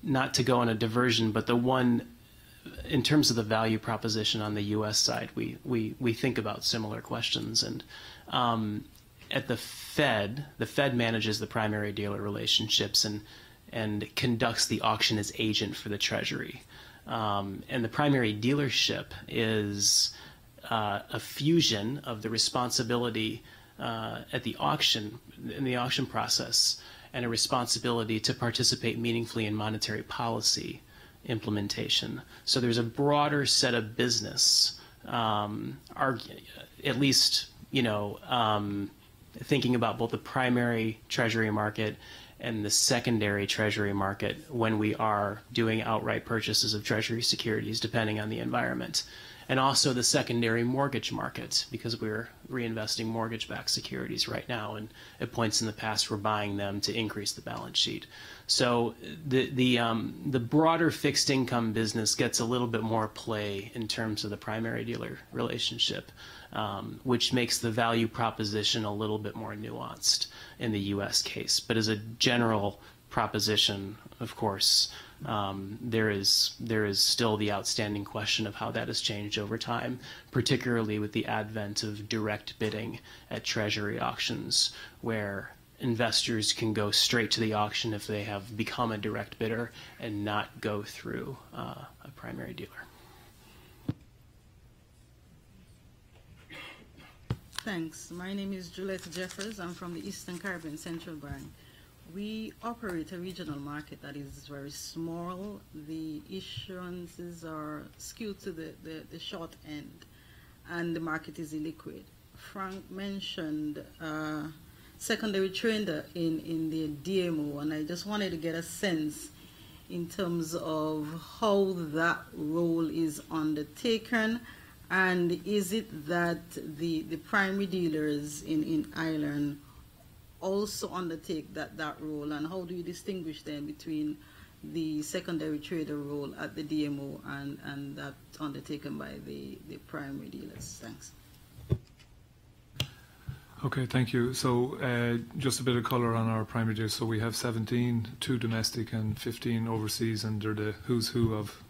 Not to go on a diversion, but the one, in terms of the value proposition on the U.S. side, we think about similar questions. And at the Fed manages the primary dealer relationships and conducts the auction as agent for the Treasury. And the primary dealership is a fusion of the responsibility at the auction, in the auction process, and a responsibility to participate meaningfully in monetary policy implementation. So there's a broader set of business, at least, thinking about both the primary treasury market and the secondary treasury market when we are doing outright purchases of treasury securities, depending on the environment. And also the secondary mortgage market, because we're reinvesting mortgage-backed securities right now, and at points in the past we're buying them to increase the balance sheet. So the broader fixed income business gets a little bit more play in terms of the primary dealer relationship, which makes the value proposition a little bit more nuanced in the U.S. case. But as a general proposition, of course, there is still the outstanding question of how that has changed over time, particularly with the advent of direct bidding at treasury auctions, where investors can go straight to the auction if they have become a direct bidder and not go through a primary dealer. Thanks. My name is Juliette Jeffers. I'm from the Eastern Caribbean Central Bank. We operate a regional market that is very small. The issuances are skewed to the short end, and the market is illiquid. Frank mentioned secondary trader in the DMO, and I just wanted to get a sense in terms of how that role is undertaken, and is it that the primary dealers in Ireland also undertake that role, and how do you distinguish them between the secondary trader role at the DMO and that undertaken by the primary dealers? Thanks. Okay, thank you. So just a bit of colour on our primary dealers. So we have 17, 2 domestic and 15 overseas, and they're the who's who of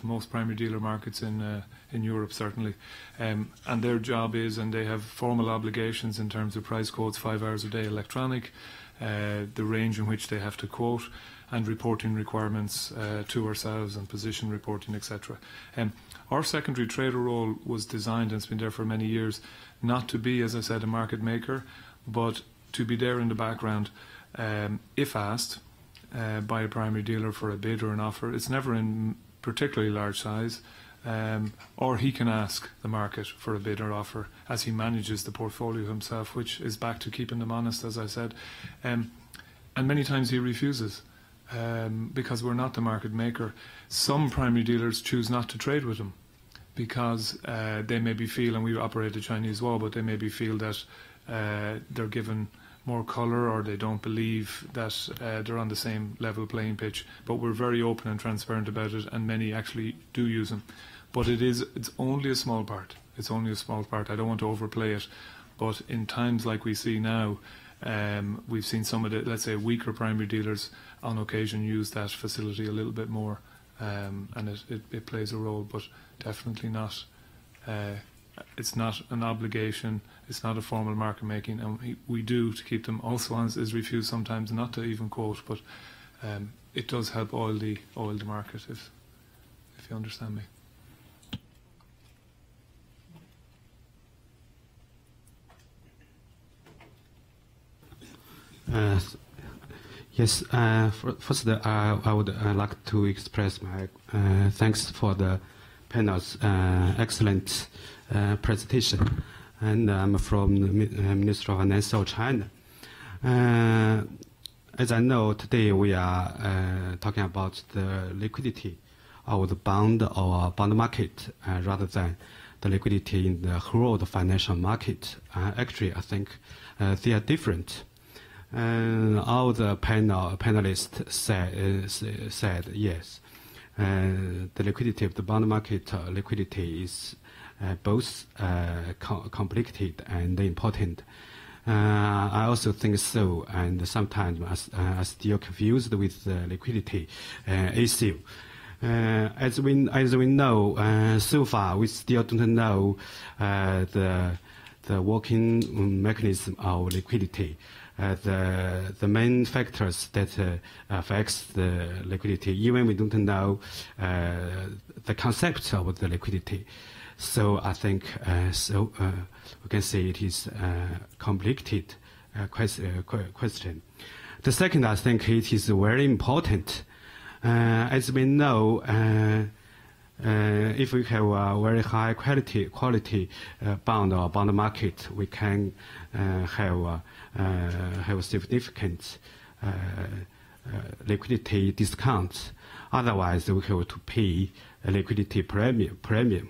most primary dealer markets in Europe, certainly. And their job is, and they have formal obligations in terms of price quotes, 5 hours a day electronic, the range in which they have to quote, and reporting requirements to ourselves, and position reporting, etc. Our secondary trader role was designed, and it's been there for many years, not to be, as I said, a market maker, but to be there in the background if asked by a primary dealer for a bid or an offer. It's never in particularly large size, or he can ask the market for a bid or offer as he manages the portfolio himself, which is back to keeping them honest, as I said. And many times he refuses because we're not the market maker. Some primary dealers choose not to trade with him because they maybe feel, and we operate the Chinese wall, but they maybe feel that they're given more colour, or they don't believe that they're on the same level playing pitch. But we're very open and transparent about it, and many actually do use them. But it's only a small part. It's only a small part. I don't want to overplay it. But in times like we see now, We've seen some of the, let's say, weaker primary dealers on occasion use that facility a little bit more, and it plays a role, but definitely not. It's not an obligation. It's not a formal market making, and we do, to keep them also on, is refuse sometimes not to even quote, but it does help oil the market, if you understand me. Yes. First, I would like to express my thanks for the panel's excellent presentation. And I'm from the Ministry of Finance of China. As I know, today we are talking about the liquidity of the bond or bond market rather than the liquidity in the whole financial market. Actually, I think they are different. All the panelists said yes. The liquidity of the bond market liquidity is both complicated and important. I also think so, and sometimes I still confused with the liquidity issue. As we know, so far we still don't know the working mechanism of liquidity. The main factors that affects the liquidity, even we don't know the concept of the liquidity. So I think we can say it is a complicated question. The second, I think it is very important. As we know, if we have a very high quality bond or bond market, we can have significant liquidity discounts. Otherwise, we have to pay a liquidity premium.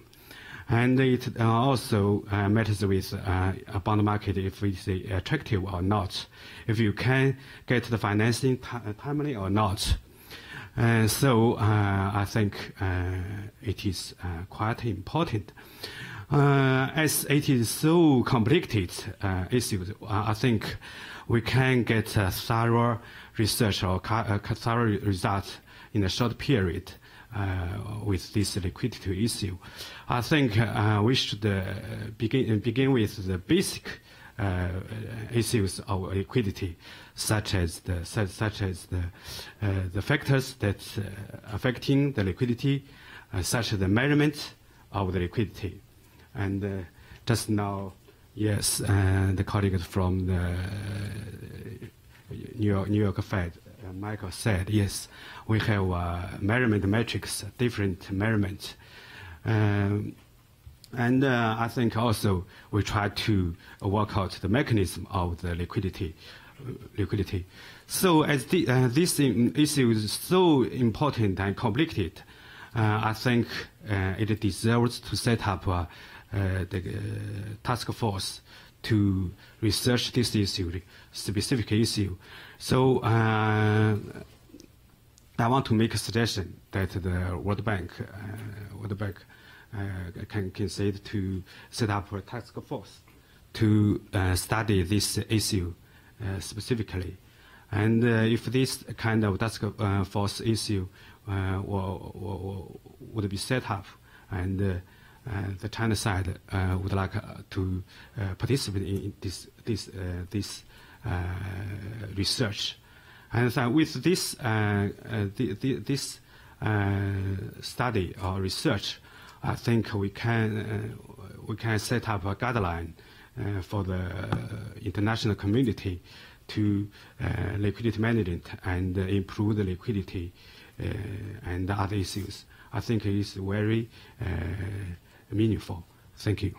And it also matters with a bond market if it's attractive or not, if you can get the financing timely or not. So I think it is quite important. As it is so complicated issue, I think we can get a thorough research or thorough result in a short period with this liquidity issue. I think we should begin with the basic issues of liquidity, such as the factors that affecting the liquidity, such as the measurement of the liquidity. And just now, yes, the colleague from the New York Fed, Michael said, yes, we have measurement metrics, different measurements. And I think also we try to work out the mechanism of the liquidity. So as this issue is so important and complicated, I think it deserves to set up the task force to research this issue, specific issue. So I want to make a suggestion that the World Bank can consider to set up a task force to study this issue specifically. And if this kind of task force issue would be set up, and the China side would like to participate in this research, and so with this this study or research, I think we can set up a guideline for the international community to liquidity management and improve the liquidity and other issues. I think it is very meaningful. Thank you.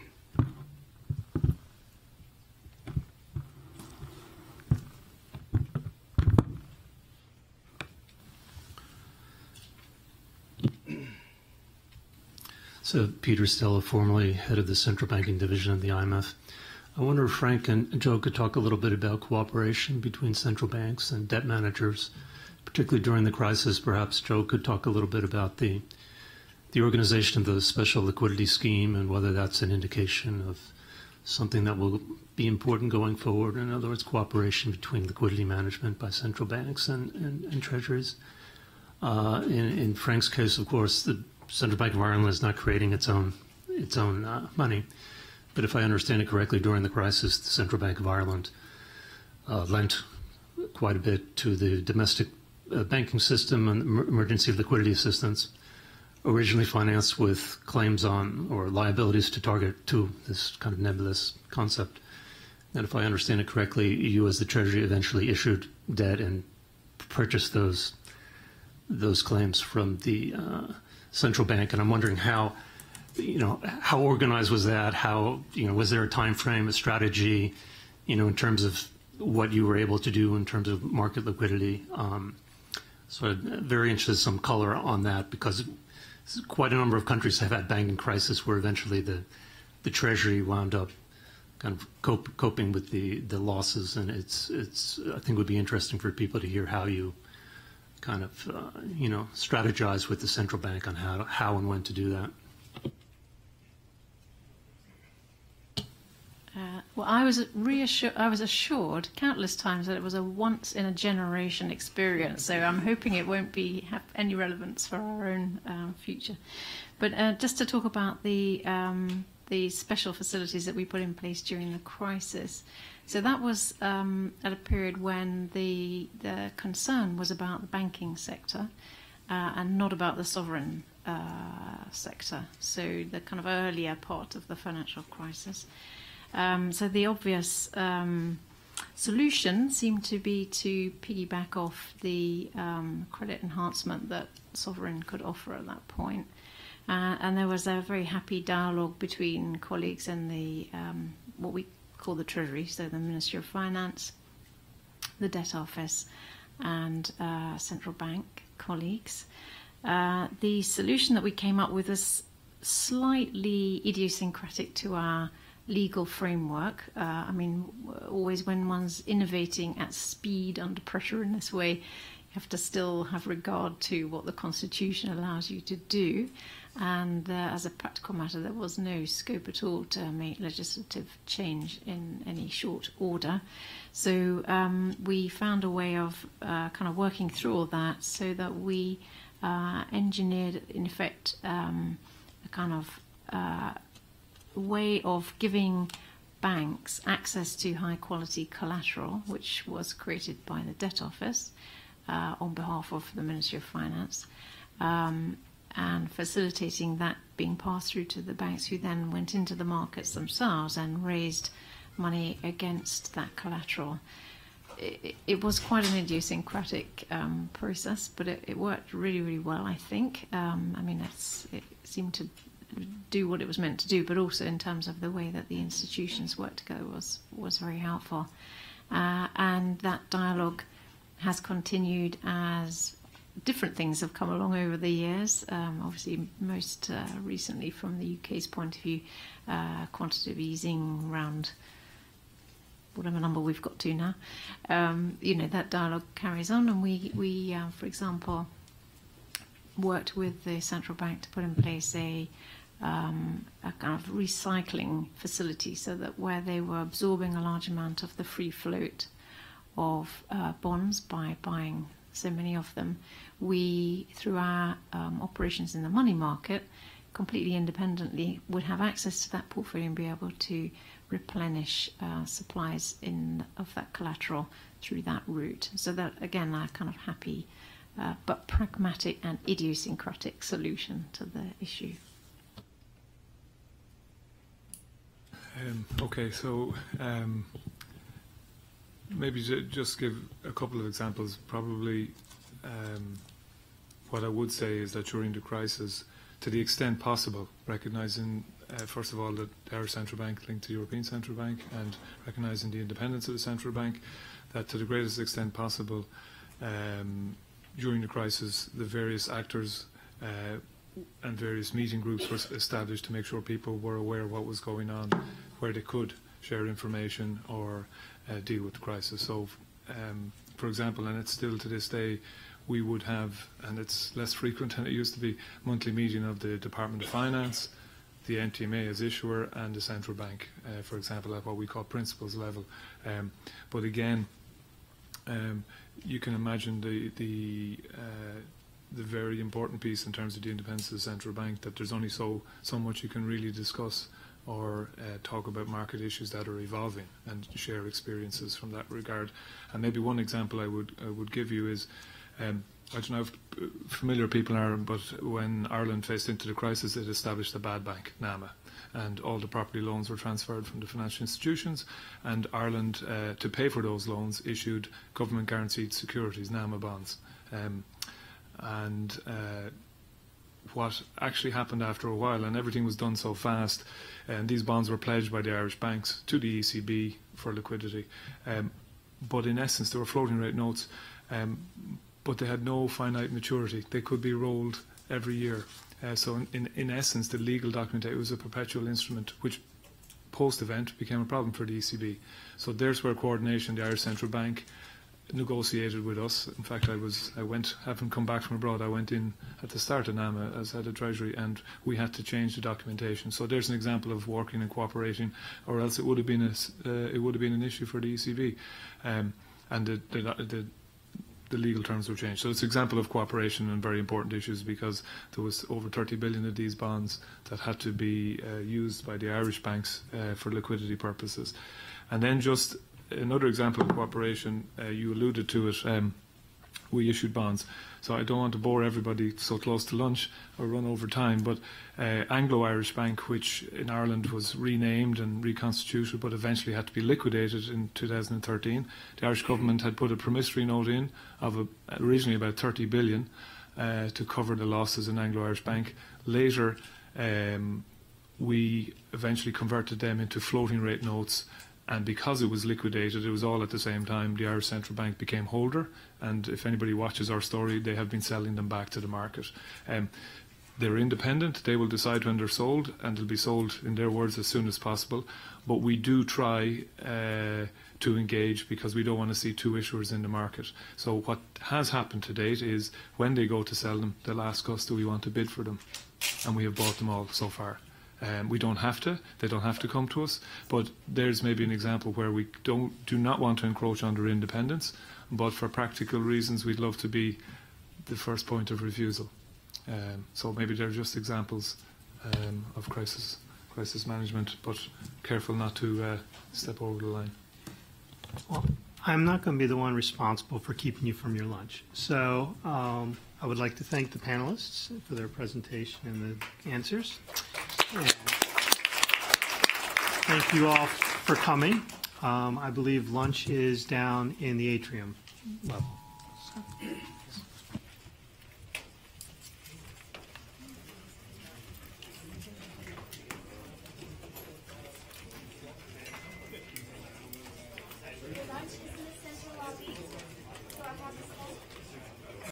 So Peter Stella, formerly head of the Central Banking Division of the IMF. I wonder if Frank and Joe could talk a little bit about cooperation between central banks and debt managers, particularly during the crisis. Perhaps Joe could talk a little bit about the organization of the special liquidity scheme and whether that's an indication of something that will be important going forward? In other words, cooperation between liquidity management by central banks and treasuries. In Frank's case, of course, the Central Bank of Ireland is not creating its own money. But if I understand it correctly, during the crisis, the Central Bank of Ireland lent quite a bit to the domestic banking system and emergency liquidity assistance, originally financed with claims on or liabilities to Target 2, this kind of nebulous concept. And if I understand it correctly, you as the Treasury eventually issued debt and purchased those claims from the central bank. And I'm wondering how organized was that? How, was there a time frame, a strategy, in terms of what you were able to do in terms of market liquidity? So I'm very interested in some color on that, because quite a number of countries have had banking crisis where eventually the Treasury wound up kind of coping with the losses, and it's I think it would be interesting for people to hear how you kind of strategize with the central bank on how and when to do that. Well, I was assured countless times that it was a once-in-a-generation experience, so I'm hoping it won't have any relevance for our own future. But just to talk about the special facilities that we put in place during the crisis. So that was at a period when the concern was about the banking sector and not about the sovereign sector, so the kind of earlier part of the financial crisis. So the obvious solution seemed to be to piggyback off the credit enhancement that Sovereign could offer at that point. And there was a very happy dialogue between colleagues in the what we call the Treasury, so the Ministry of Finance, the Debt Office, and Central Bank colleagues. The solution that we came up with was slightly idiosyncratic to our legal framework. I mean, always when one's innovating at speed under pressure in this way, you have to still have regard to what the Constitution allows you to do. And as a practical matter, there was no scope at all to make legislative change in any short order. So we found a way of kind of working through all that, so that we engineered, in effect, a kind of way of giving banks access to high quality collateral, which was created by the Debt Office on behalf of the Ministry of Finance, and facilitating that being passed through to the banks, who then went into the markets themselves and raised money against that collateral. It was quite an idiosyncratic process, but it worked really, really well, I think. I mean, it seemed to do what it was meant to do, but also in terms of the way that the institutions worked together was very helpful. And that dialogue has continued as different things have come along over the years. Obviously, most recently from the UK's point of view, quantitative easing around whatever number we've got to now. That dialogue carries on, and we for example, worked with the central bank to put in place a kind of recycling facility, so that where they were absorbing a large amount of the free float of bonds by buying so many of them, we, through our operations in the money market, completely independently would have access to that portfolio and be able to replenish supplies of that collateral through that route. So that, again, a kind of happy but pragmatic and idiosyncratic solution to the issue. Okay, so maybe just give a couple of examples. Probably what I would say is that during the crisis, to the extent possible, recognising first of all that our central bank linked to the European Central Bank, and recognising the independence of the central bank, that to the greatest extent possible during the crisis, the various actors and various meeting groups were established to make sure people were aware of what was going on, where they could share information or deal with the crisis. So, for example, and it's still to this day, we would have, and it's less frequent than it used to be, monthly meeting of the Department of Finance, the NTMA as issuer and the central bank, for example, at what we call principles level. But again, you can imagine the very important piece in terms of the independence of the central bank, that there's only so much you can really discuss or talk about market issues that are evolving and share experiences from that regard. And maybe one example I would give you is, I don't know if familiar people are, but when Ireland faced into the crisis, it established a bad bank, NAMA, and all the property loans were transferred from the financial institutions, and Ireland, to pay for those loans, issued government guaranteed securities, NAMA bonds. What actually happened after a while, and everything was done so fast, and these bonds were pledged by the Irish banks to the ECB for liquidity. But in essence, they were floating rate notes, but they had no finite maturity. They could be rolled every year. So in essence, the legal document, it was a perpetual instrument, which post-event became a problem for the ECB. So there's where coordination, the Irish Central Bank, negotiated with us. In fact, having come back from abroad, I went in at the start of NAMA as head of Treasury, and we had to change the documentation. So there's an example of working and cooperating, or else it would have been an issue for the ECB, and the legal terms were changed. So it's an example of cooperation on very important issues, because there was over 30 billion of these bonds that had to be used by the Irish banks for liquidity purposes. And then just another example of cooperation, you alluded to it, we issued bonds. So I don't want to bore everybody so close to lunch or run over time, but Anglo-Irish Bank, which in Ireland was renamed and reconstituted but eventually had to be liquidated in 2013, the Irish government had put a promissory note in of originally about 30 billion to cover the losses in Anglo-Irish Bank. Later, we eventually converted them into floating rate notes, and because it was liquidated, it was all at the same time, the Irish Central Bank became holder, and if anybody watches our story, they have been selling them back to the market. They're independent, they will decide when they're sold, and they'll be sold, in their words, as soon as possible. But we do try to engage, because we don't want to see two issuers in the market. So what has happened to date is, when they go to sell them, they'll ask us, do we want to bid for them? And we have bought them all so far. We don't have to, they don't have to come to us, but there's maybe an example where we do not want to encroach on their independence, but for practical reasons we'd love to be the first point of refusal. So maybe they're just examples of crisis management, but careful not to step over the line. Well, I'm not going to be the one responsible for keeping you from your lunch. So I would like to thank the panelists for their presentation and the answers. And thank you all for coming. I believe lunch is down in the atrium level.